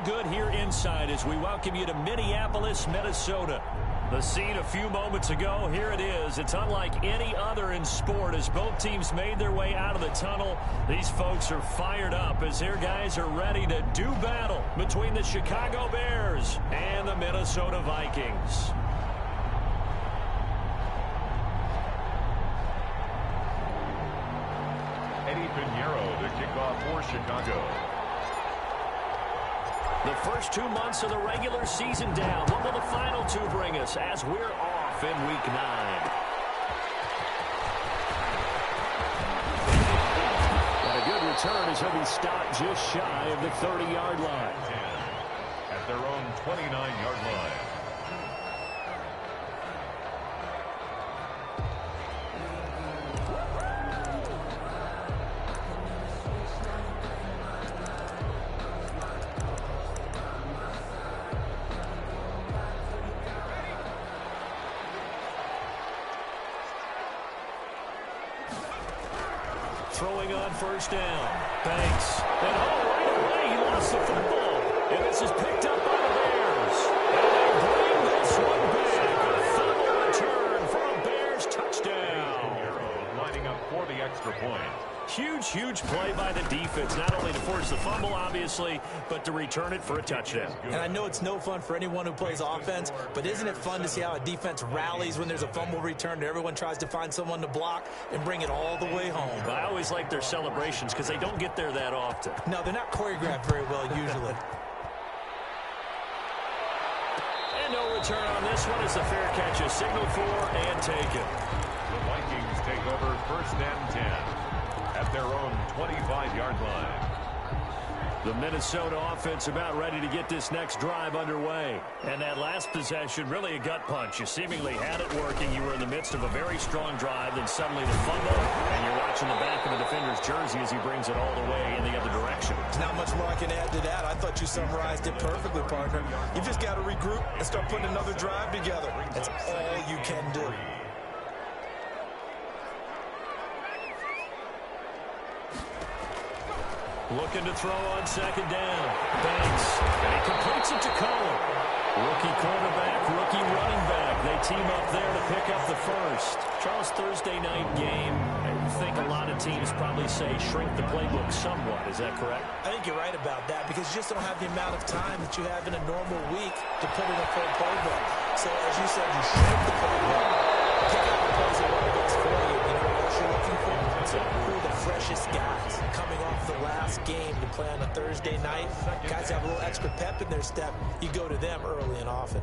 all good here inside as we welcome you to Minneapolis, Minnesota. The scene a few moments ago, here it is. It's unlike any other in sport as both teams made their way out of the tunnel. These folks are fired up as their guys are ready to do battle between the Chicago Bears and the Minnesota Vikings. Eddie Pinheiro to kick off for Chicago. The first 2 months of the regular season down. What will the final two bring us as we're off in Week 9? And a good return as he'll be stopped just shy of the 30-yard line. At their own 29-yard line. Throwing on first down. Banks. And right away he lost the football. And this is picked up by the Bears. And they bring this one back. A fumble return for a Bears touchdown. Lining up for the extra point. Huge play by the defense. Not only to force the fumble, obviously, but to return it for a touchdown. And I know it's no fun for anyone who plays offense, but isn't it fun to see how a defense rallies when there's a fumble return and everyone tries to find someone to block and bring it all the way home? I always like their celebrations because they don't get there that often. No, they're not choreographed very well usually. And no return on this one as the fair catch is signaled for and taken. The Vikings take over first and 10 at their own 25-yard line. The Minnesota offense about ready to get this next drive underway. And that last possession, really a gut punch. You seemingly had it working. You were in the midst of a very strong drive, then suddenly the fumble, and you're watching the back of the defender's jersey as he brings it all the way in the other direction. There's not much more I can add to that. I thought you summarized it perfectly, partner. You just got to regroup and start putting another drive together. That's all you can do. Looking to throw on second down. Banks. And he completes it to Cohen. Rookie quarterback, rookie running back. They team up there to pick up the first. Charles, Thursday night game. I think a lot of teams probably say shrink the playbook somewhat. Is that correct? I think you're right about that because you just don't have the amount of time that you have in a normal week to put in a full playbook. So, as you said, you shrink the playbook. Pick out the plays that work best for you. You know what you're looking for? So who are the freshest guys coming off the last game to play on a Thursday night? Guys have a little extra pep in their step. You go to them early and often.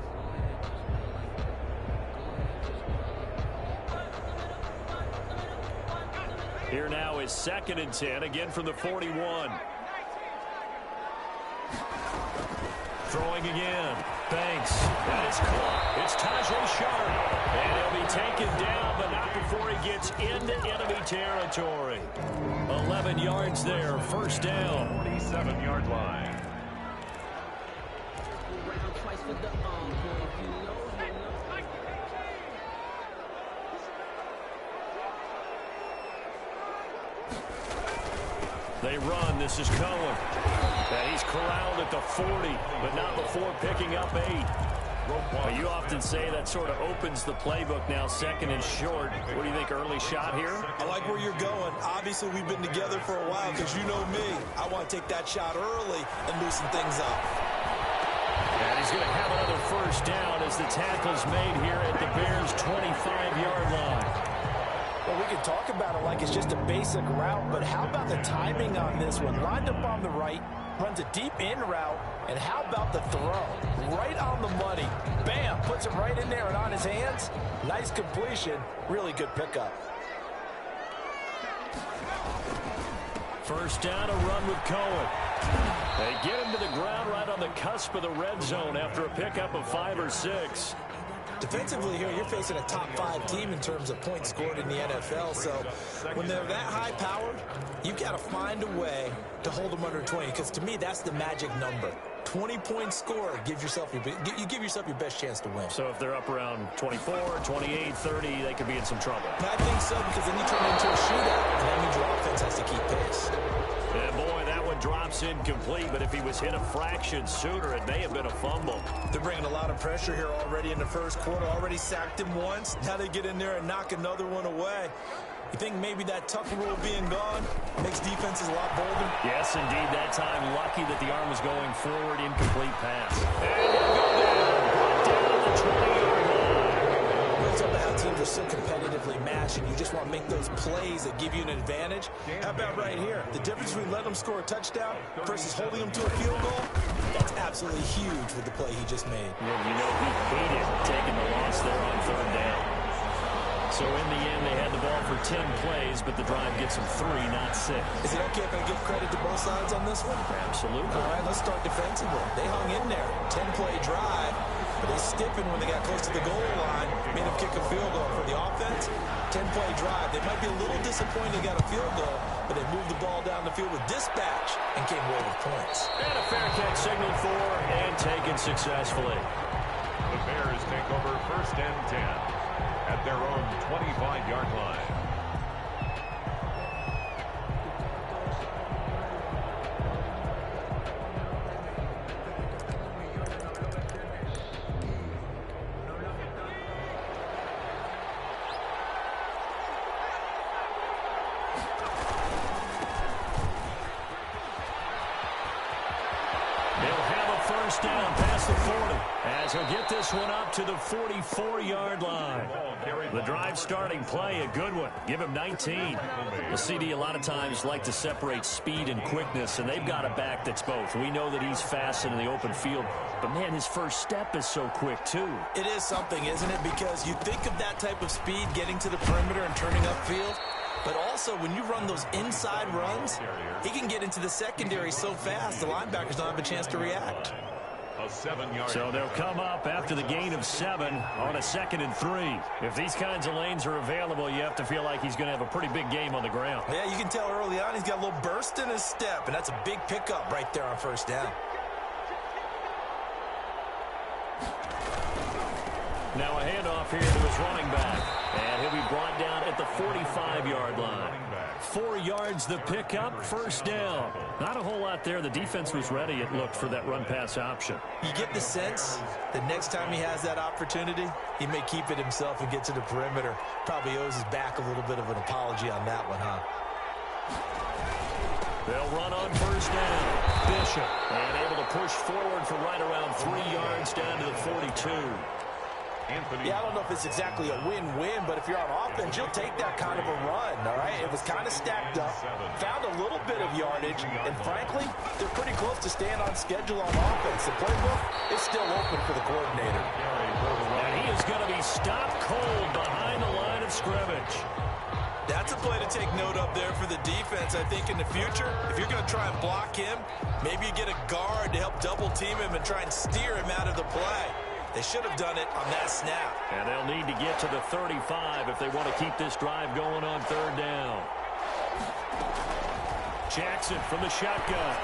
Here now is second and 10, again from the 41. Throwing again. Banks. That is caught. It's Tajay Sharp. And he'll be taken down, but not before he gets into enemy territory. 11 yards there, first down. 47-yard line. They run. This is Cohen. And he's corralled at the 40, but not before picking up 8. Well, you often say that sort of opens the playbook now, second and short. What do you think, early shot here? I like where you're going. Obviously, we've been together for a while because you know me. I want to take that shot early and loosen things up. And he's going to have another first down as the tackle's made here at the Bears' 25-yard line. Well, we can talk about it like it's just a basic route, but how about the timing on this one? Lined up on the right, runs a deep in route, and how about the throw? Right on the money. Bam, puts it right in there and on his hands. Nice completion, really good pickup. First down, a run with Cohen. They get him to the ground right on the cusp of the red zone after a pickup of 5 or 6. Defensively here, you're facing a top 5 team in terms of points scored in the NFL. So when they're that high powered, you've got to find a way to hold them under 20. Because to me, that's the magic number. 20-point score gives yourself you give yourself your best chance to win. So if they're up around 24, 28, 30, they could be in some trouble. I think so, because then you turn it into a shootout, and that means your offense has to keep pace. And boy, that one one drops incomplete, but if he was hit a fraction sooner, it may have been a fumble. They're bringing a lot of pressure here already in the first quarter. Already sacked him once. Now they get in there and knock another one away. You think maybe that Tucker rule being gone makes defenses a lot bolder? Yes, indeed. That time, lucky that the arm was going forward, incomplete pass. And he'll go down at the 20-yard line. It's all about how teams are so competitively matched, and you just want to make those plays that give you an advantage. How about right here? The difference between letting them score a touchdown versus holding them to a field goal, that's absolutely huge with the play he just made. Yeah, you know, he hated taking the loss there on third down. So in the end, they had the ball for 10 plays, but the drive gets them 3, not 6. Is it okay if I give credit to both sides on this one? Absolutely. All right, let's start defensively. They hung in there. 10-play drive, but they stiffened when they got close to the goal line, made them kick a field goal. For the offense, 10-play drive. They might be a little disappointed they got a field goal, but they moved the ball down the field with dispatch and came away with points. And a fair catch signaled for and taken successfully. The Bears take over 1st and 10 at their own 25-yard line. Down past the 40 as he'll get this one up to the 44-yard line. The drive starting play, a good one. Give him 19. The CD a lot of times like to separate speed and quickness, and they've got a back that's both. We know that he's fast in the open field, but, man, his first step is so quick, too. It is something, isn't it? Because you think of that type of speed getting to the perimeter and turning upfield, but also when you run those inside runs, he can get into the secondary so fast the linebackers don't have a chance to react. So they'll come up after the gain of 7 on a 2nd and 3. If these kinds of lanes are available, you have to feel like he's going to have a pretty big game on the ground. Yeah, you can tell early on he's got a little burst in his step, and that's a big pickup right there on 1st down. Now a handoff here to his running back, and he'll be brought down at the 45-yard line. 4 yards the pickup, 1st down. Not a whole lot there. The defense was ready, it looked, for that run-pass option. You get the sense that next time he has that opportunity, he may keep it himself and get to the perimeter. Probably owes his back a little bit of an apology on that one, huh? They'll run on 1st down. Bishop, and able to push forward for right around 3 yards down to the 42. Yeah, I don't know if it's exactly a win-win, but if you're on offense, you'll take that kind of a run, all right? It was kind of stacked up, found a little bit of yardage, and frankly, they're pretty close to staying on schedule on offense. The playbook is still open for the coordinator. And he is going to be stopped cold behind the line of scrimmage. That's a play to take note of there for the defense, I think, in the future. If you're going to try and block him, maybe you get a guard to help double-team him and try and steer him out of the play. They should have done it on that snap. And they'll need to get to the 35 if they want to keep this drive going on 3rd down. Jackson from the shotgun.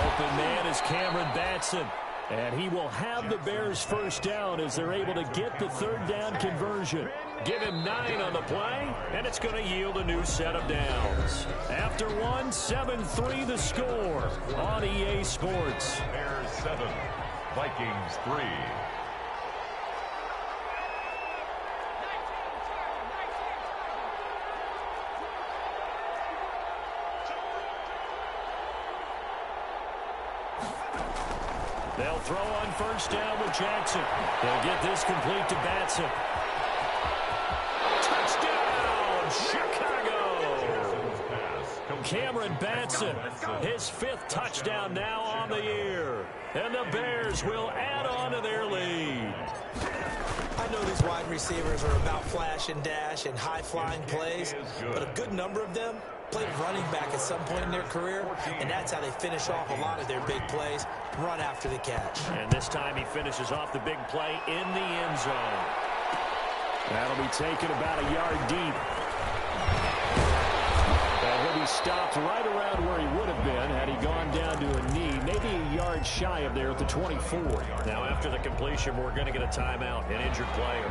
Open man is Cameron Batson. And he will have the Bears 1st down as they're able to get the 3rd down conversion. Give him 9 on the play, and it's going to yield a new set of downs. After 1, 7-3 the score on EA Sports. Bears 7. Vikings 3. They'll throw on 1st down with Jackson. They'll get this complete to Batson. Touchdown, Chicago! Cameron Batson, his 5th touchdown now on the year. And the Bears will add on to their lead. I know these wide receivers are about flash and dash and high-flying plays, but a good number of them played running back at some point in their career, and that's how they finish off a lot of their big plays, run after the catch. And this time he finishes off the big play in the end zone. That'll be taken about a yard deep. And he'll be stopped right around where he would have been had he gone down to a knee, maybe a yard shy of there at the 24. Now after the completion, we're going to get a timeout, an injured player.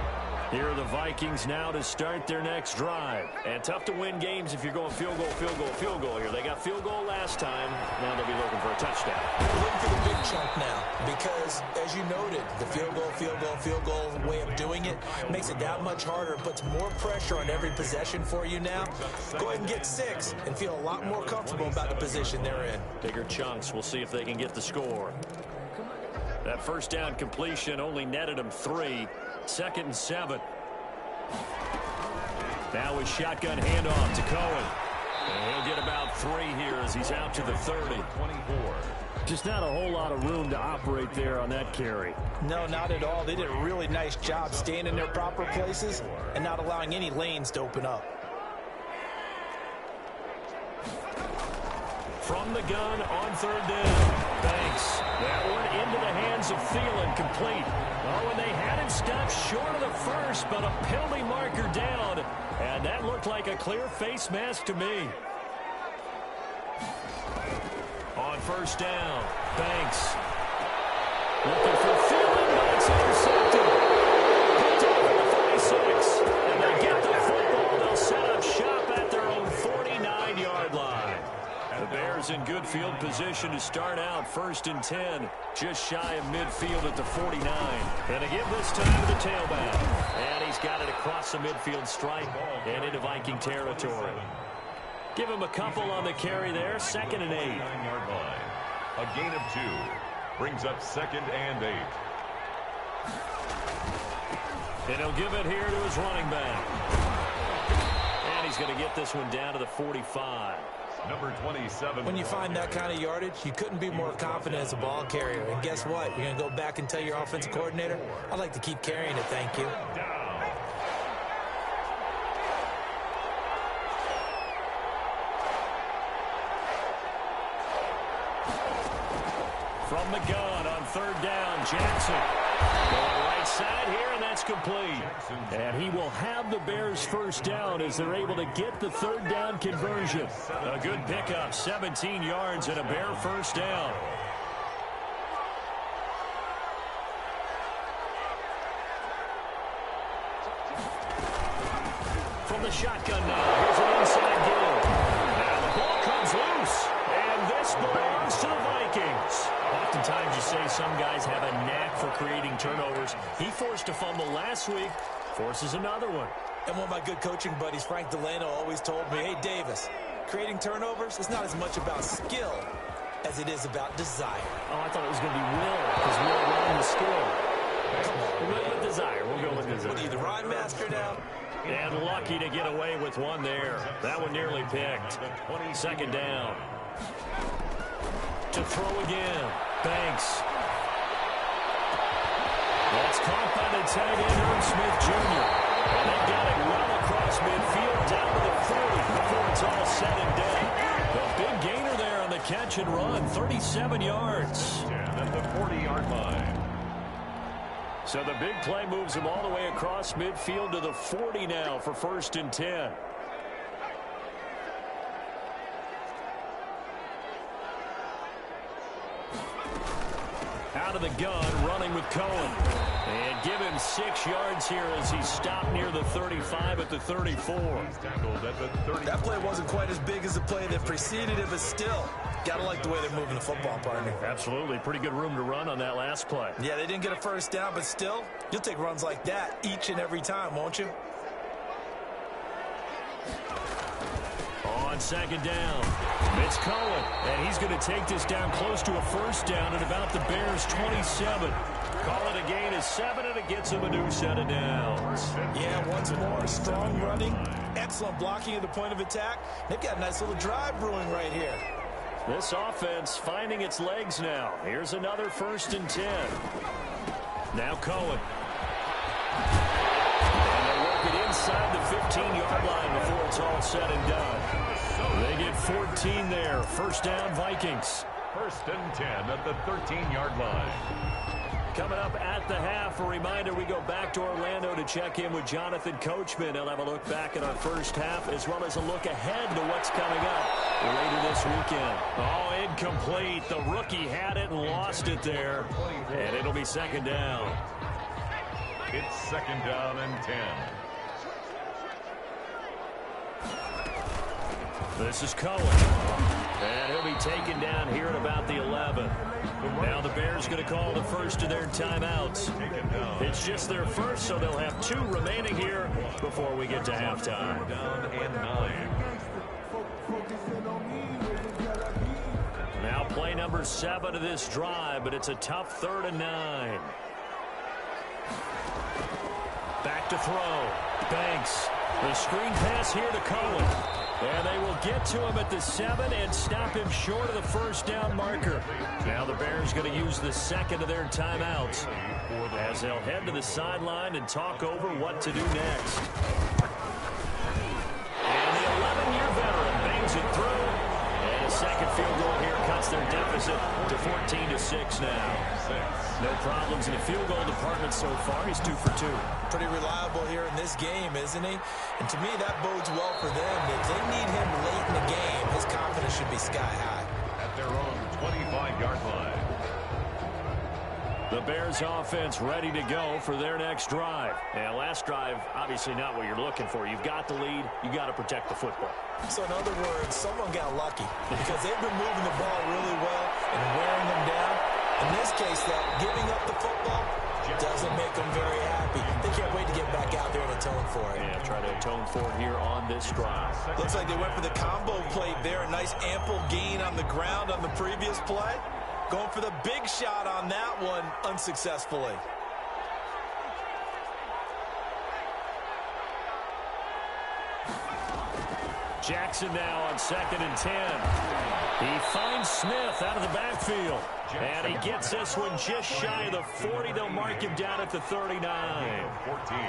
Here are the Vikings now to start their next drive. And tough to win games if you're going field goal, field goal, field goal here. They got field goal last time. Now they'll be looking for a touchdown. They're looking for the big chunk now because, as you noted, the field goal, field goal, field goal way of doing it makes it that much harder, puts more pressure on every possession for you now. Go ahead and get 6 and feel a lot more comfortable about the position they're in. Bigger chunks. We'll see if they can get the score. That first down completion only netted him 3. 2nd and 7. Now a shotgun handoff to Cohen. And he'll get about 3 here as he's out to the 30. 24. Just not a whole lot of room to operate there on that carry. No, not at all. They did a really nice job staying in their proper places and not allowing any lanes to open up. From the gun on 3rd down. Banks. That one into the hands of Thielen, complete. Oh, and they had it stopped short of the first, but a penalty marker down. And that looked like a clear face mask to me. On 1st down, Banks. Looking for Thielen, but it's intercepted. Picked off at the 46. And they get the football. They'll set up shop at their own 49-yard line. The Bears in good field position to start out. 1st and 10, just shy of midfield at the 49. And to give this time to the tailback. And he's got it across the midfield stripe and into Viking territory. Give him a couple on the carry there. 2nd and 8. 9-yard line. A gain of 2. Brings up 2nd and 8. And he'll give it here to his running back. And he's going to get this one down to the 45. Number 27. When you find that kind of yardage, you couldn't be more confident as a ball carrier. And guess what? You're going to go back and tell your offensive coordinator, I'd like to keep carrying it, thank you. From the gun on 3rd down, Jackson. Going right side here, and that's complete. And he will have the Bears 1st down as they're able to get the 3rd down conversion. A good pickup, 17 yards and a Bear 1st down. From the shotgun now, here's an inside give. Now the ball comes loose, and this belongs to the Vikings. Oftentimes you say some guys have a knack for creating turnovers. He forced a fumble last week, forces another one. And one of my good coaching buddies, Frank Delano, always told me, hey, Davis, creating turnovers is not as much about skill as it is about desire. Oh, I thought it was going to be will, because will run the skill. We'll go with desire. We'll go with desire. What are you, the rhyme master now? And lucky to get away with one there. That one nearly picked. 2nd down. To throw again. Banks. That's caught by the tight end, Herb Smith Jr. And they got it well across midfield down to the 40 before it's all said and done. A big gainer there on the catch and run, 37 yards. At the 40-yard line. So the big play moves him all the way across midfield to the 40 now for 1st and 10. Out of the gun, running with Cohen. And give him 6 yards here as he's stopped near the 35 at the 34. Tackled at the 30. That play wasn't quite as big as the play that preceded it, but still, got to like the way they're moving the football, partner. Absolutely. Pretty good room to run on that last play. Yeah, they didn't get a 1st down, but still, you'll take runs like that each and every time, won't you? On 2nd down, it's Cohen, and he's going to take this down close to a 1st down at about the Bears' 27. Call it a gain of 7, and it gets him a new set of downs. Yeah, once more, strong running, excellent blocking at the point of attack. They've got a nice little drive brewing right here. This offense finding its legs now. Here's another 1st and 10. Now Cohen. And they work it inside the 15-yard line before it's all said and done. They get 14 there. 1st down, Vikings. 1st and 10 at the 13-yard line. Coming up at the half, a reminder, we go back to Orlando to check in with Jonathan Coachman. He'll have a look back at our first half as well as a look ahead to what's coming up later this weekend. Oh, incomplete. The rookie had it and lost it there. And it'll be 2nd down. It's 2nd down and 10. This is Cohen. And he'll be taken down here at about the 11. Now the Bears going to call the first of their timeouts. It's just their first, so they'll have 2 remaining here before we get to halftime. Down and 9. Now play number 7 of this drive, but it's a tough 3rd and 9. Back to throw. Banks. The screen pass here to Cohen. And they will get to him at the 7 and stop him short of the first down marker. Now the Bears going to use the 2nd of their timeouts as they'll head to the sideline and talk over what to do next. And the 11-year veteran bangs it through. And a second field goal here cuts their deficit to 14-6 now. No problems in the field goal department so far. He's 2 for 2. Pretty reliable here in this game, isn't he? And to me, that bodes well for them. If they need him late in the game, his confidence should be sky high. At their own 25-yard line. The Bears offense ready to go for their next drive. And last drive, obviously not what you're looking for. You've got the lead. You got to protect the football. So in other words, someone got lucky because they've been moving the ball really well and wearing them down. In this case, though, giving up the football doesn't make them very happy. They can't wait to get back out there and atone for it. Yeah, try to atone for it here on this drive. Looks like they went for the combo play there. A nice ample gain on the ground on the previous play. Going for the big shot on that one unsuccessfully. Jackson now on 2nd and 10. He finds Smith out of the backfield. And he gets this one just shy of the 40. They'll mark him down at the 39.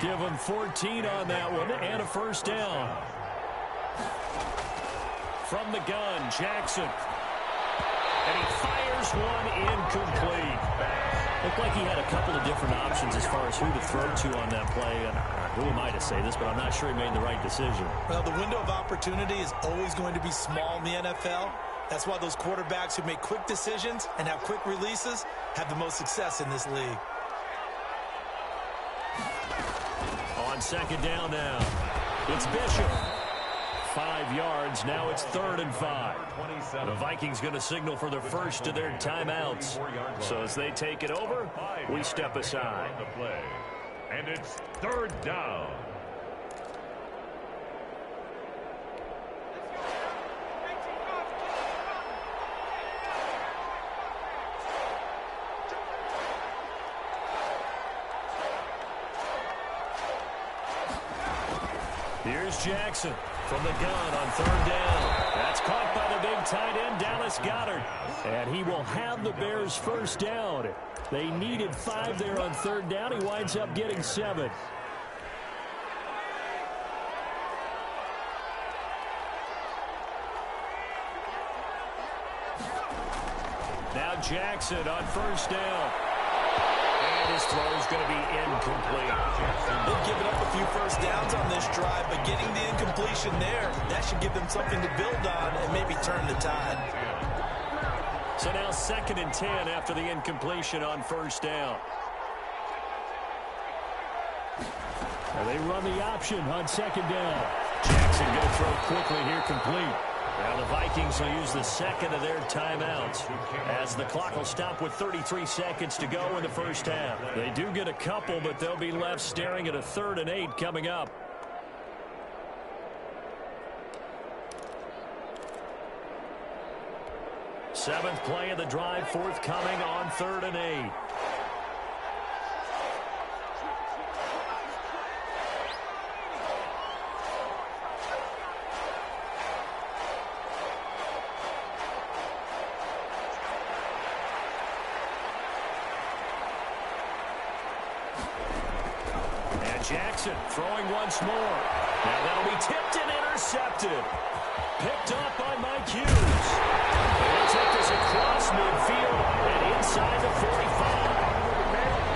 Give him 14 on that one and a first down. From the gun, Jackson. And he fires one incomplete. Looked like he had a couple of different options as far as who to throw to on that play. And who am I to say this, but I'm not sure he made the right decision. Well, the window of opportunity is always going to be small in the NFL. That's why those quarterbacks who make quick decisions and have quick releases have the most success in this league. On 2nd down now, it's Bishop. 5 yards. Now it's 3rd and 5. The Vikings going to signal for the first of their timeouts. So as they take it over, we step aside. And it's 3rd down. Here's Jackson from the gun on 3rd down. That's caught by the big tight end, Dallas Goedert. And he will have the Bears first down. They needed 5 there on 3rd down. He winds up getting 7. Now Jackson on 1st down. And his throw is going to be incomplete. They've given up a few first downs on this drive, but getting the incompletion there, that should give them something to build on and maybe turn the tide. So now 2nd and 10 after the incompletion on 1st down. And they run the option on 2nd down. Jackson going to throw quickly here, complete. Now the Vikings will use the 2nd of their timeouts as the clock will stop with 33 seconds to go in the first half. They do get a couple, but they'll be left staring at a 3rd and 8 coming up. Seventh play of the drive forthcoming on 3rd and 8. Jackson throwing once more. Now that'll be tipped and intercepted. Picked up by Mike Hughes. They'll take this across midfield and inside the 45.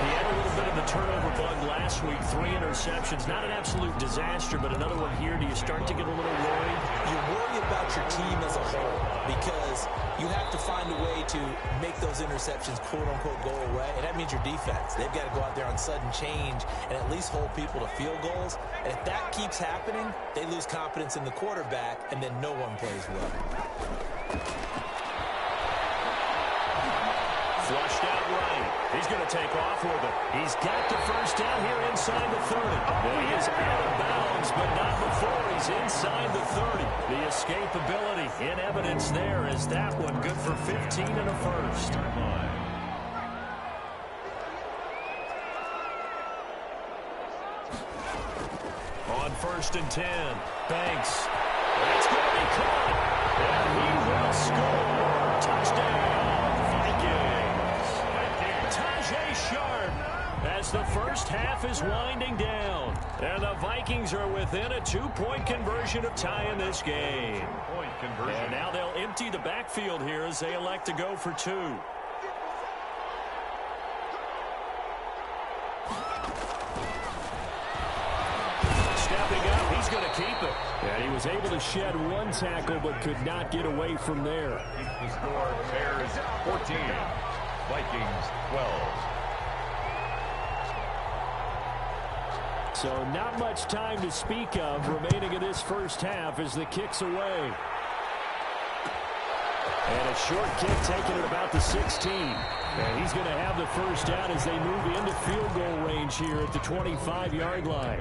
He had a little bit of the turnover bug last this week, 3 interceptions. Not an absolute disaster, but another one here. Do you start to get a little worried? You worry about your team as a whole because you have to find a way to make those interceptions, quote-unquote, go away, and that means your defense. They've got to go out there on sudden change and at least hold people to field goals. And if that keeps happening, they lose confidence in the quarterback, and then no one plays well. Flushed out right. He's going to take off with it. He's got the first down here inside the 30. Well, he is out of bounds, but not before he's inside the 30. The escapability in evidence there is that one good for 15 and a first. On 1st and 10, Banks. That's going to be caught. And he will score. Touchdown, Vikings. Tajay Sharp as the first half is winding down. And the Vikings are within a 2-point conversion of tying this game. And now they'll empty the backfield here as they elect to go for 2. He's going to keep it. And he was able to shed 1 tackle but could not get away from there. The score, Bears 14, Vikings 12. So not much time to speak of remaining in this first half as the kick's away. And a short kick taken at about the 16. And he's going to have the first down as they move into field goal range here at the 25-yard line.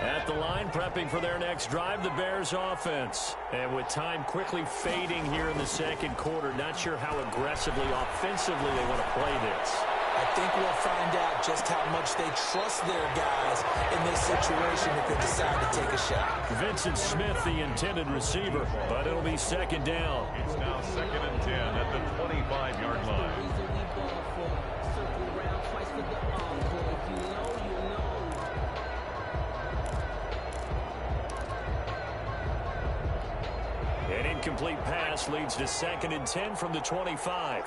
At the line, prepping for their next drive, the Bears offense. And with time quickly fading here in the second quarter, not sure how aggressively, offensively they want to play this. I think we'll find out just how much they trust their guys in this situation if they decide to take a shot. Vincent Smith, the intended receiver, but it'll be second down. It's now 2nd and 10 at the 25-yard line. An incomplete pass leads to 2nd and 10 from the 25.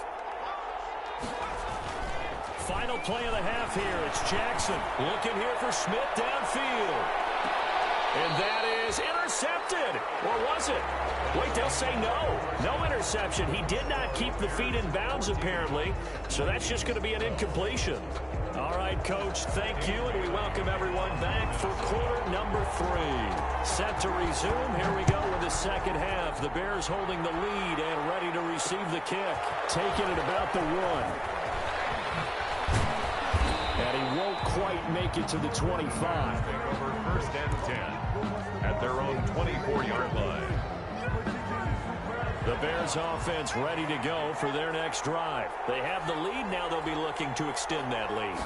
Final play of the half here. It's Jackson looking here for Smith downfield. And that is intercepted. Or was it? Wait, they'll say no. No interception. He did not keep the feet in bounds, apparently. So that's just going to be an incompletion. All right, Coach, thank you, and we welcome everyone back for quarter number 3. Set to resume. Here we go with the second half. The Bears holding the lead and ready to receive the kick. Taking it about the 1. And he won't quite make it to the 25. Take over 1st and 10 at their own 24-yard line. The Bears offense ready to go for their next drive. They have the lead. Now they'll be looking to extend that lead.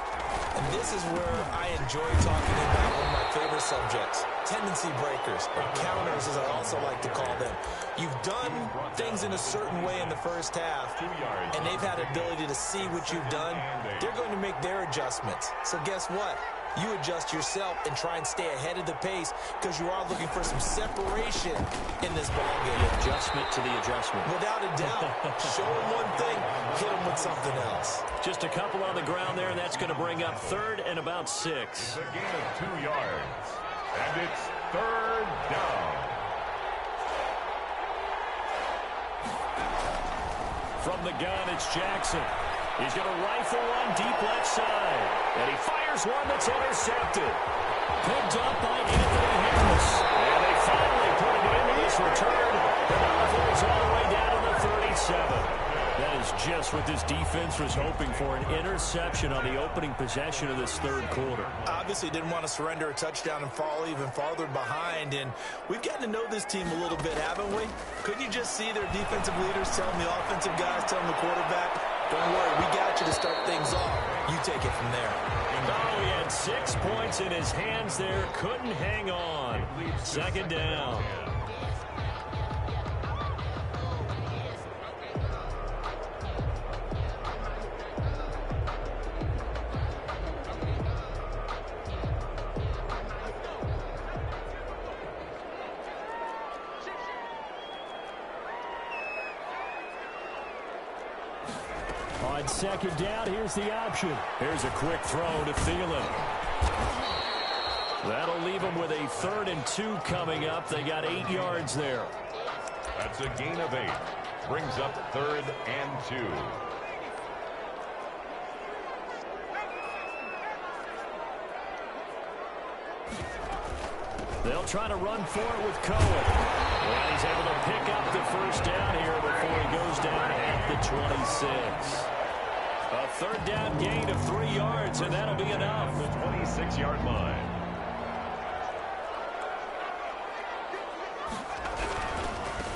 And this is where I enjoy talking about one of my favorite subjects, tendency breakers, or counters as I also like to call them. You've done things in a certain way in the first half, and they've had the ability to see what you've done. They're going to make their adjustments. So guess what? You adjust yourself and try and stay ahead of the pace because you are looking for some separation in this ballgame. Adjustment to the adjustment. Without a doubt. Show them one thing, hit them with something else. Just a couple on the ground there, and that's going to bring up 3rd and about 6. It's a gain of 2 yards, and it's 3rd down. From the gun, it's Jackson. He's going to rifle one deep left side. And he fires one that's intercepted. Picked up by Anthony Harris. And they finally put it into this return. The ball is all the way down to the 37. That is just what this defense was hoping for, an interception on the opening possession of this third quarter. Obviously didn't want to surrender a touchdown and fall even farther behind, and we've gotten to know this team a little bit, haven't we? Couldn't you just see their defensive leaders telling the offensive guys, telling the quarterback, don't worry, we got you to start things off. You take it from there. Oh, he had 6 points in his hands there, couldn't hang on. Second down. On second down, here's the option. Here's a quick throw to Thielen. That'll leave them with a 3rd and 2 coming up. They got 8 yards there. That's a gain of 8. Brings up 3rd and 2. They'll try to run for it with Cohen. And he's able to pick up the first down here before he goes down at the 26. A 3rd down gain of 3 yards, and that'll be enough. The 26-yard line.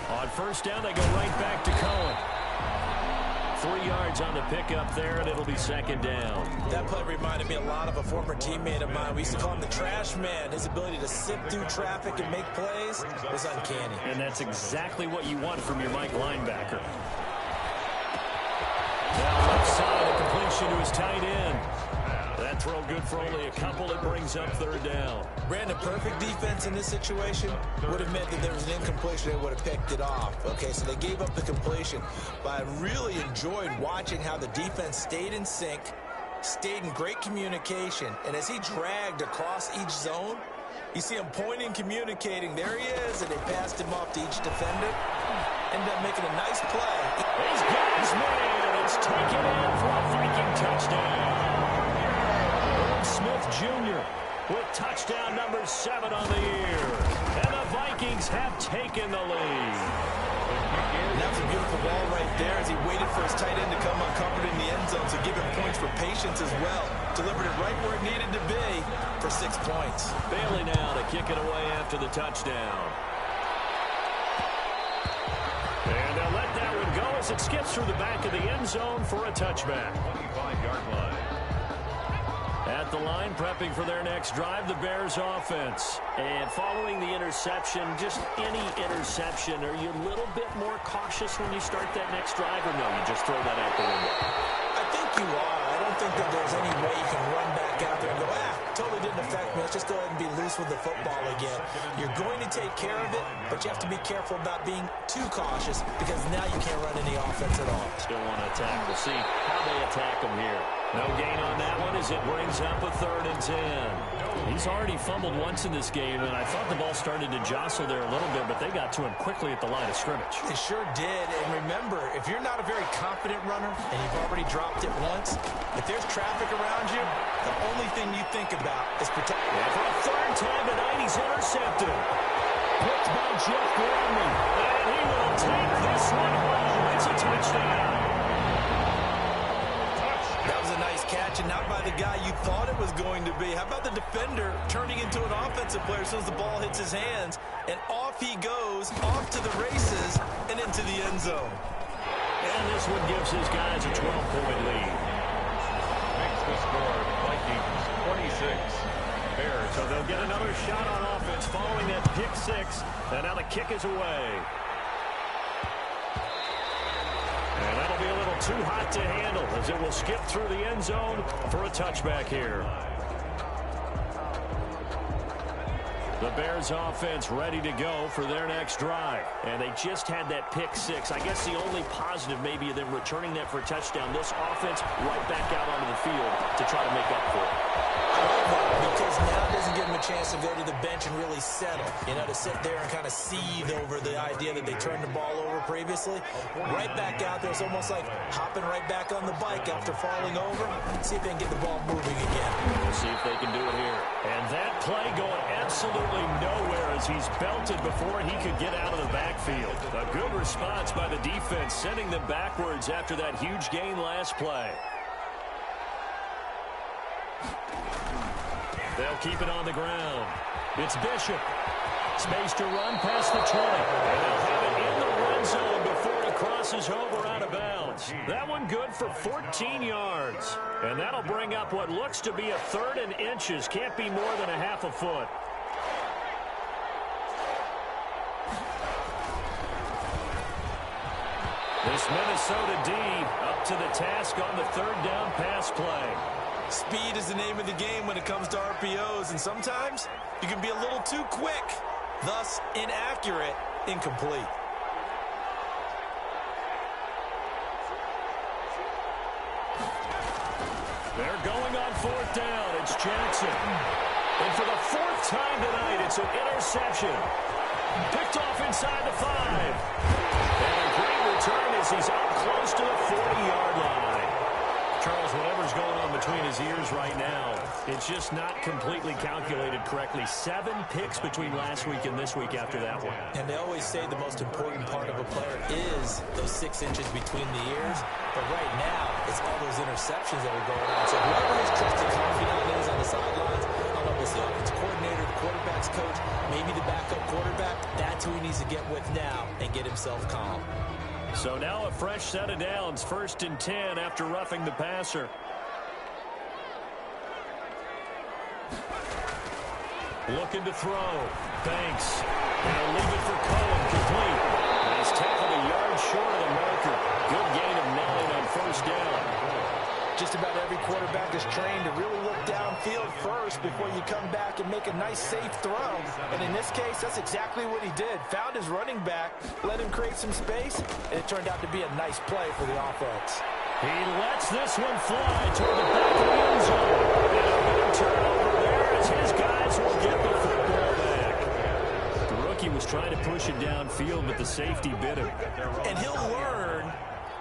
On first down, they go right back to Cohen. 3 yards on the pickup there, and it'll be second down. That play reminded me a lot of a former teammate of mine. We used to call him the trash man. His ability to sift through traffic and make plays was uncanny. And that's exactly what you want from your Mike linebacker. Now left side, a completion to his tight end. That throw good for only a couple. It brings up 3rd down. Brandon, perfect defense in this situation would have meant that there was an incompletion. They would have picked it off. Okay, so they gave up the completion. But I really enjoyed watching how the defense stayed in sync, stayed in great communication. And as he dragged across each zone, you see him pointing, communicating. There he is, and they passed him off to each defender. Ended up making a nice play. He's got his man. It's taken in for a Viking touchdown. Smith Jr. with touchdown number 7 on the year. And the Vikings have taken the lead. And that was a beautiful ball right there as he waited for his tight end to come uncovered in the end zone, so give him points for patience as well. Delivered it right where it needed to be for 6 points. Bailey now to kick it away after the touchdown. And they'll let that one go as it skips through the back of the end zone for a touchback. 25-yard line. At the line, prepping for their next drive, the Bears offense. And following the interception, just any interception, are you a little bit more cautious when you start that next drive, or no, you just throw that out the window? I think you are. I don't think that there's any way you can run back out there and go, totally didn't affect me. Let's just go ahead and be loose with the football again. You're going to take care of it, but you have to be careful about being too cautious because now you can't run any offense at all. Still want to attack. We'll see how they attack them here. No gain on that one as it brings up a 3rd and 10. He's already fumbled once in this game, and I thought the ball started to jostle there a little bit, but they got to him quickly at the line of scrimmage. They sure did, and remember, if you're not a very confident runner and you've already dropped it once, if there's traffic around you, the only thing you think about is protect. And for a 3rd time tonight, he's intercepted. Picked by Jeff Gladney, and he will take this one home. It's a touchdown. That was a nice catch, and not by the guy you thought it was going to be. How about the defender turning into an offensive player as soon as the ball hits his hands, and off he goes, off to the races, and into the end zone. And this one gives his guys a 12-point lead. Makes the score, Vikings 26. Bears. So they'll get another shot on offense following that pick 6, and now the kick is away. And that'll be a little too hot to handle as it will skip through the end zone for a touchback here. The Bears offense ready to go for their next drive. And they just had that pick 6. I guess the only positive maybe of them returning that for a touchdown. This offense right back out onto the field to try to make up for it. I love that because now it doesn't give them a chance to go to the bench and really settle. You know, to sit there and kind of seethe over the idea that they turned the ball over previously. Right back out there. It's almost like hopping right back on the bike after falling over. See if they can get the ball moving again. We'll see if they can do it here. And that play going absolutely nowhere as he's belted before he could get out of the backfield. A good response by the defense, sending them backwards after that huge gain last play. They'll keep it on the ground. It's Bishop. Space to run past the 20. And they'll have it in the red zone before he crosses over out of bounds. That one good for 14 yards. And that'll bring up what looks to be a 3rd and inches. Can't be more than a half a foot. This Minnesota D up to the task on the 3rd down pass play. Speed is the name of the game when it comes to RPOs, and sometimes you can be a little too quick, thus inaccurate, incomplete. Jackson. And for the fourth time tonight, it's an interception. Picked off inside the 5. And a great return as he's up close to the 40-yard line. Charles, whatever's going on between his ears right now, it's just not completely calculated correctly. 7 picks between last week and this week after that one. And they always say the most important part of a player is those 6 inches between the ears. But right now, it's all those interceptions that are going on. So whoever his trusted confidant is on the sidelines, I don't know if it's the offensive coordinator, the quarterback's coach, maybe the backup quarterback, that's who he needs to get with now and get himself calm. So now a fresh set of downs, 1st and 10 after roughing the passer. Looking to throw. Banks. They'll leave it for Cohen. Complete. He's tackled a yard short of the marker. Good gain of 9 on 1st down. Just about every quarterback is trained to really look downfield first before you come back and make a nice, safe throw. And in this case, that's exactly what he did. Found his running back, let him create some space, and it turned out to be a nice play for the offense. He lets this one fly toward the back of the end zone. And a big turnover there as his guys will get the football back. The rookie was trying to push it downfield, but the safety bit him. And he'll learn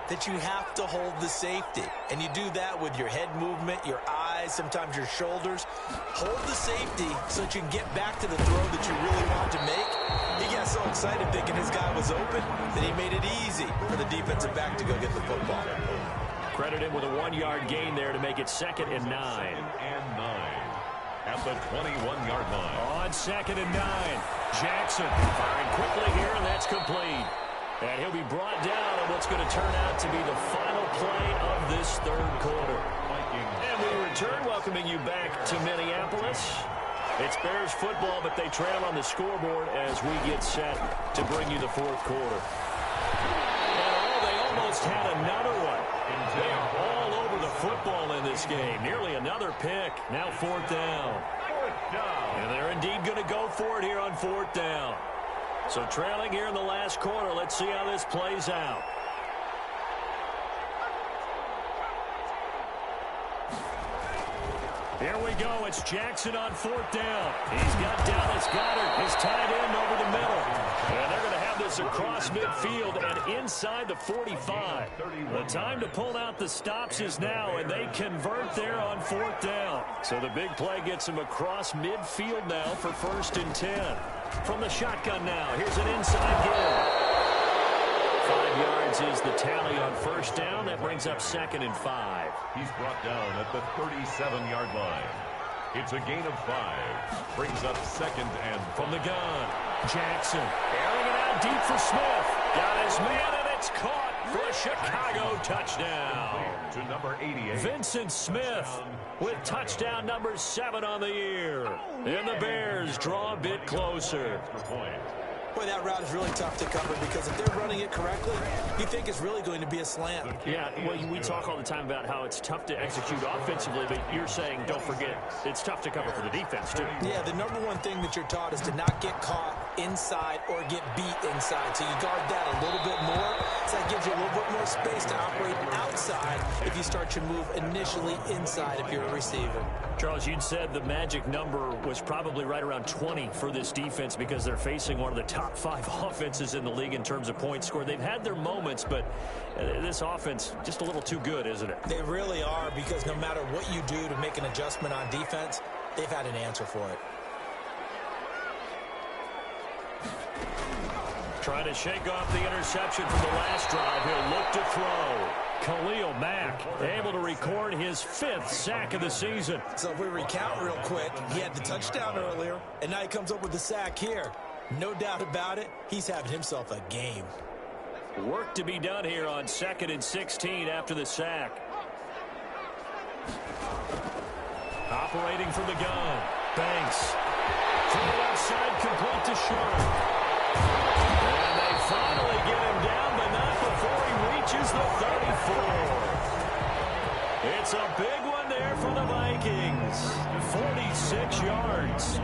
that you have to hold the safety. And you do that with your head movement, your eyes, sometimes your shoulders. Hold the safety so that you can get back to the throw that you really want to make. He got so excited thinking his guy was open that he made it easy for the defensive back to go get the football. Credit him with a 1-yard gain there to make it 2nd and 9. 2nd and 9 at the 21-yard line. On 2nd and 9, Jackson firing quickly here, and that's complete. And he'll be brought down on what's going to turn out to be the final play of this 3rd quarter. And we return, welcoming you back to Minneapolis. It's Bears football, but they trail on the scoreboard as we get set to bring you the 4th quarter. And they almost had another one. They are all over the football in this game. Nearly another pick. Now 4th down. And they're indeed going to go for it here on 4th down. So trailing here in the last quarter. Let's see how this plays out. Here we go. It's Jackson on 4th down. He's got Dallas Goedert, his tight end, over the middle. And they're going to have this across midfield and inside the 45. The time to pull out the stops is now, and they convert there on 4th down. So the big play gets him across midfield now for 1st and 10. From the shotgun now, here's an inside give. 5 yards is the tally on 1st down. That brings up 2nd and 5. He's brought down at the 37-yard line. It's a gain of 5. Brings up 2nd and 5. From the gun, Jackson airing it out deep for Smith. Got his man, and it's caught for a Chicago touchdown. To number 88. Vincent Smith with touchdown number 7 on the year. And the Bears draw a bit closer. Boy, that route is really tough to cover because if they're running it correctly, you think it's really going to be a slant. Yeah, well, we talk all the time about how it's tough to execute offensively, but you're saying, don't forget, it's tough to cover for the defense, too. Yeah, the number one thing that you're taught is to not get caught inside or get beat inside. So you guard that a little bit more. So that gives you a little bit more space to operate outside if you start your move initially inside if you're a receiver. Charles, you'd said the magic number was probably right around 20 for this defense because they're facing one of the top 5 offenses in the league in terms of points scored. They've had their moments, but this offense just a little too good, isn't it? They really are, because no matter what you do to make an adjustment on defense, they've had an answer for it. Trying to shake off the interception from the last drive. He'll look to throw. Khalil Mack able to record his 5th sack of the season. So if we recount real quick, he had the touchdown earlier, and now he comes up with the sack here. No doubt about it, he's having himself a game. Work to be done here on 2nd and 16 after the sack. Operating from the gun. Banks. From the left side, complete to Sharp. And they finally get him down, but not before he reaches the 34. It's a big one there for the Vikings. 46 yards.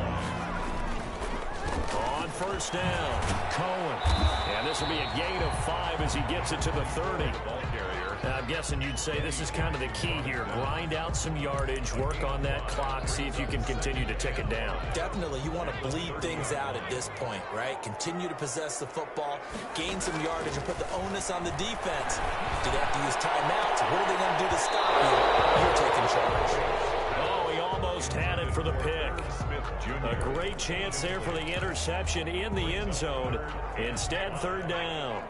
On 1st first down. Cohen. And this will be a gain of 5 as he gets it to the 30. I'm guessing you'd say this is kind of the key here. Grind out some yardage, work on that clock, see if you can continue to tick it down. Definitely. You want to bleed things out at this point, right? Continue to possess the football, gain some yardage, and put the onus on the defense. Do they have to use timeouts? What are they going to do to stop you? You're taking charge. Oh, he almost had it for the pick. A great chance there for the interception in the end zone. Instead, third down.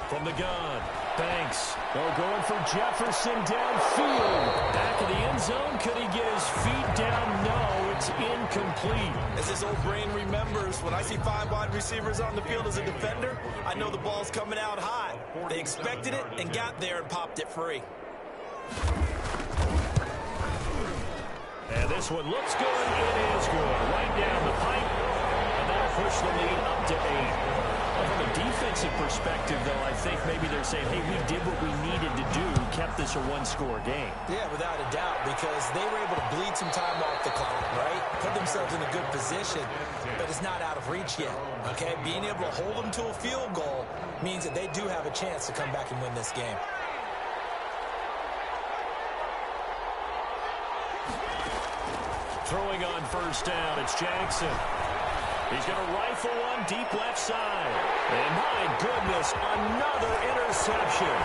From the gun, Banks. Oh, going for Jefferson downfield. Back of the end zone. Could he get his feet down? No, it's incomplete. As this old brain remembers, when I see 5 wide receivers on the field as a defender, I know the ball's coming out high. They expected it and got there and popped it free. And this one looks good. It is good. Right down the pipe. And that'll push the lead up to 8. From a defensive perspective, though, I think maybe they're saying, hey, we did what we needed to do, kept this a one-score game. Yeah, without a doubt, because they were able to bleed some time off the clock, right? Put themselves in a good position, but it's not out of reach yet, okay? Being able to hold them to a field goal means that they do have a chance to come back and win this game. Throwing on first down, it's Jackson. He's going to rifle one deep left side. And my goodness, another interception.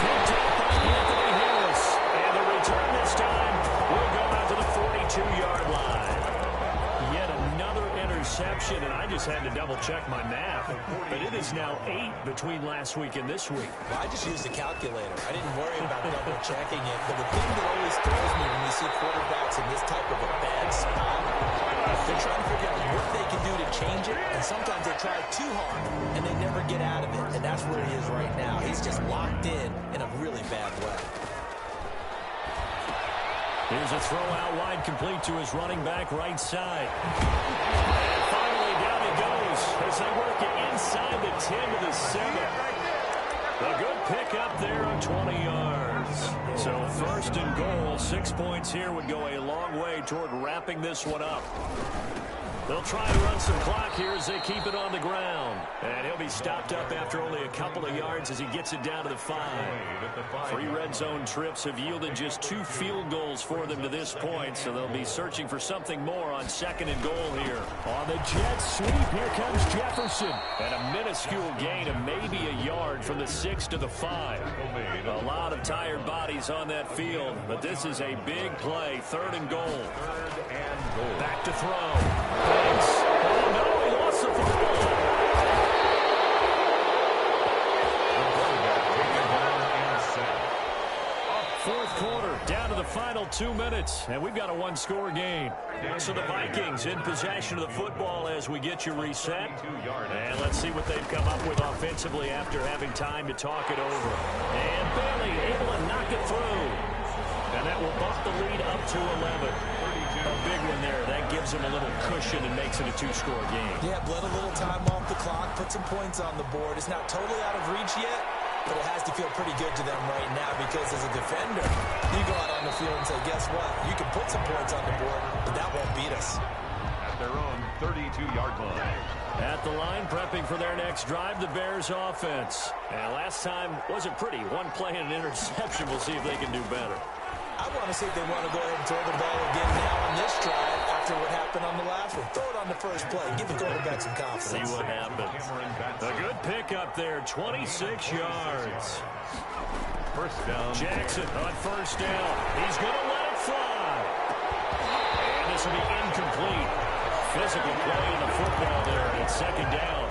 Picked up by Anthony Harris. And the return this time will go out to the 42-yard line. Yet another interception, and I just had to double-check my math. But it is now 8 between last week and this week. Well, I just used a calculator. I didn't worry about double-checking it. But the thing that always throws me when you see quarterbacks in this type of a bad spot, they're trying to figure out what they can do to change it, and sometimes they try too hard, and they never get out of it, and that's where he is right now. He's just locked in a really bad way. Here's a throw out wide, complete to his running back right side. And finally down he goes as they work it inside the 10 to the 7. A good pick up there on 20 yards. So first and goal, 6 points here would go a long way toward wrapping this one up. They'll try to run some clock here as they keep it on the ground. And he'll be stopped up after only a couple of yards as he gets it down to the 5. 3 red zone trips have yielded just 2 field goals for them to this point, so they'll be searching for something more on second and goal here. On the jet sweep, here comes Jefferson. And a minuscule gain of maybe a yard from the 6 to the 5. A lot of tired bodies on that field, but this is a big play. Third and goal. Back to throw. Banks. Oh, no, he lost the football. Fourth quarter, down to the final 2 minutes, and we've got a one-score game. So the Vikings in possession of the football as we get you reset. And let's see what they've come up with offensively after having time to talk it over. And Bailey able to knock it through. And that will bump the lead up to 11. A big one there. That gives them a little cushion and makes it a 2-score game. Yeah, bled a little time off the clock, put some points on the board. It's not totally out of reach yet, but it has to feel pretty good to them right now because as a defender, you go out on the field and say, guess what? You can put some points on the board, but that won't beat us. At their own 32-yard line. At the line, prepping for their next drive, the Bears offense. And last time wasn't pretty. One play and an interception. We'll see if they can do better. I want to see if they want to go ahead and throw the ball again now on this drive after what happened on the last one. Throw it on the first play. Give the quarterback some confidence. See what happens. A good pick up there, 26 yards. First down. Jackson on first down. He's going to let it fly. And this will be incomplete. Physical play in the football there at second down.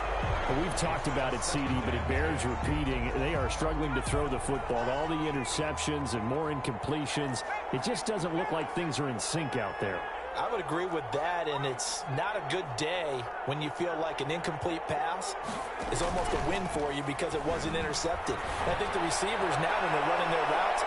Well, we've talked about it, CD, but it bears repeating. They are struggling to throw the football. All the interceptions and more incompletions. It just doesn't look like things are in sync out there. I would agree with that, and it's not a good day when you feel like an incomplete pass is almost a win for you because it wasn't intercepted. I think the receivers now, when they're running their routes,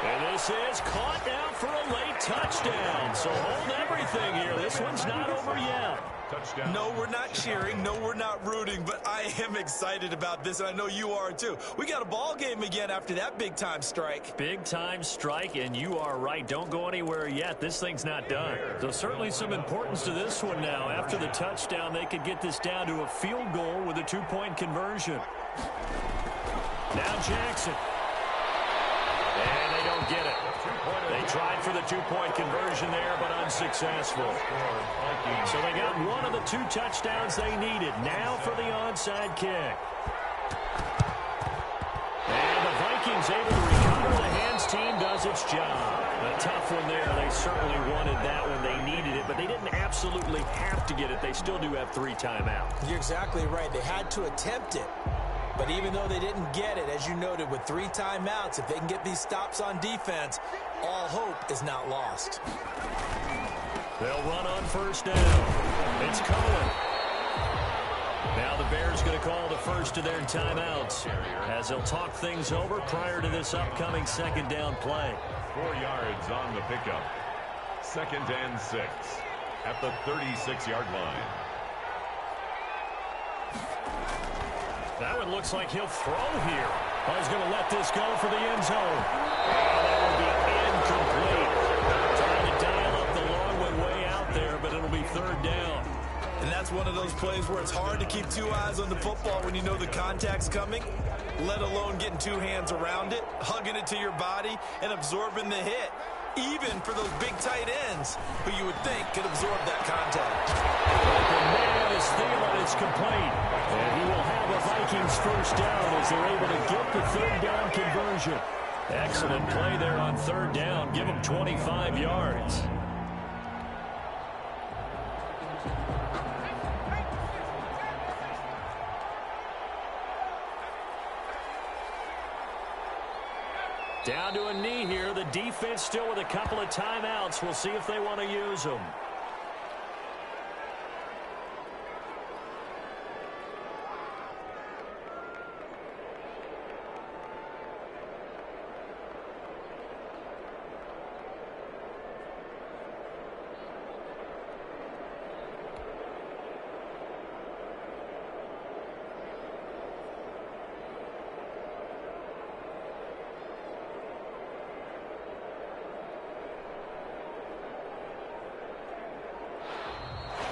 And this is caught down for a late touchdown. So hold everything here. This one's not over yet. Touchdown. No, we're not cheering. No, we're not rooting. But I am excited about this, and I know you are too. We got a ball game again after that big-time strike. Big-time strike, and you are right. Don't go anywhere yet. This thing's not done. So certainly some importance to this one now. After the touchdown, they could get this down to a field goal with a 2-point conversion. Now Jackson. And they don't get it. They tried for the 2-point conversion there, but unsuccessful. So they got one of the 2 touchdowns they needed. Now for the onside kick. And the Vikings able to recover. The hands team does its job. A tough one there. They certainly wanted that when they needed it, but they didn't absolutely have to get it. They still do have 3 timeouts. You're exactly right. They had to attempt it. But even though they didn't get it, as you noted, with 3 timeouts, if they can get these stops on defense, all hope is not lost. They'll run on first down. It's Cohen. Now the Bears going to call the first of their timeouts as they'll talk things over prior to this upcoming second down play. 4 yards on the pickup. 2nd and 6 at the 36-yard line. That one looks like he'll throw here. Oh, he's going to let this go for the end zone. Oh, that will be incomplete. Trying to dial up the long one way out there, but it'll be 3rd down. And that's one of those plays where it's hard to keep 2 eyes on the football when you know the contact's coming, let alone getting 2 hands around it, hugging it to your body, and absorbing the hit, even for those big tight ends who you would think could absorb that contact. The man is Thielen. It's complete. And he will have a Vikings first down as they're able to get the 3rd down conversion. Excellent play there on 3rd down. Give them 25 yards. Down to a knee here. The defense still with a couple of timeouts. We'll see if they want to use them.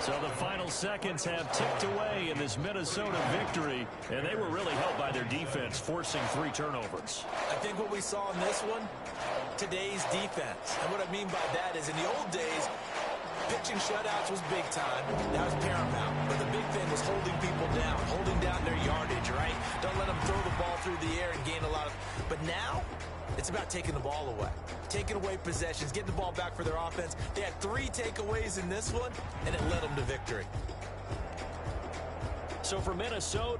So the final seconds have ticked away in this Minnesota victory, and they were really helped by their defense, forcing 3 turnovers. I think what we saw in this one, today's defense. And what I mean by that is in the old days, pitching shutouts was big time. That was paramount. But the big thing was holding people down, holding down their yardage, right? Don't let them throw the ball through the air and gain a lot of... But now, it's about taking the ball away. Taking away possessions, getting the ball back for their offense. They had 3 takeaways in this one, and it led them to victory. So for Minnesota,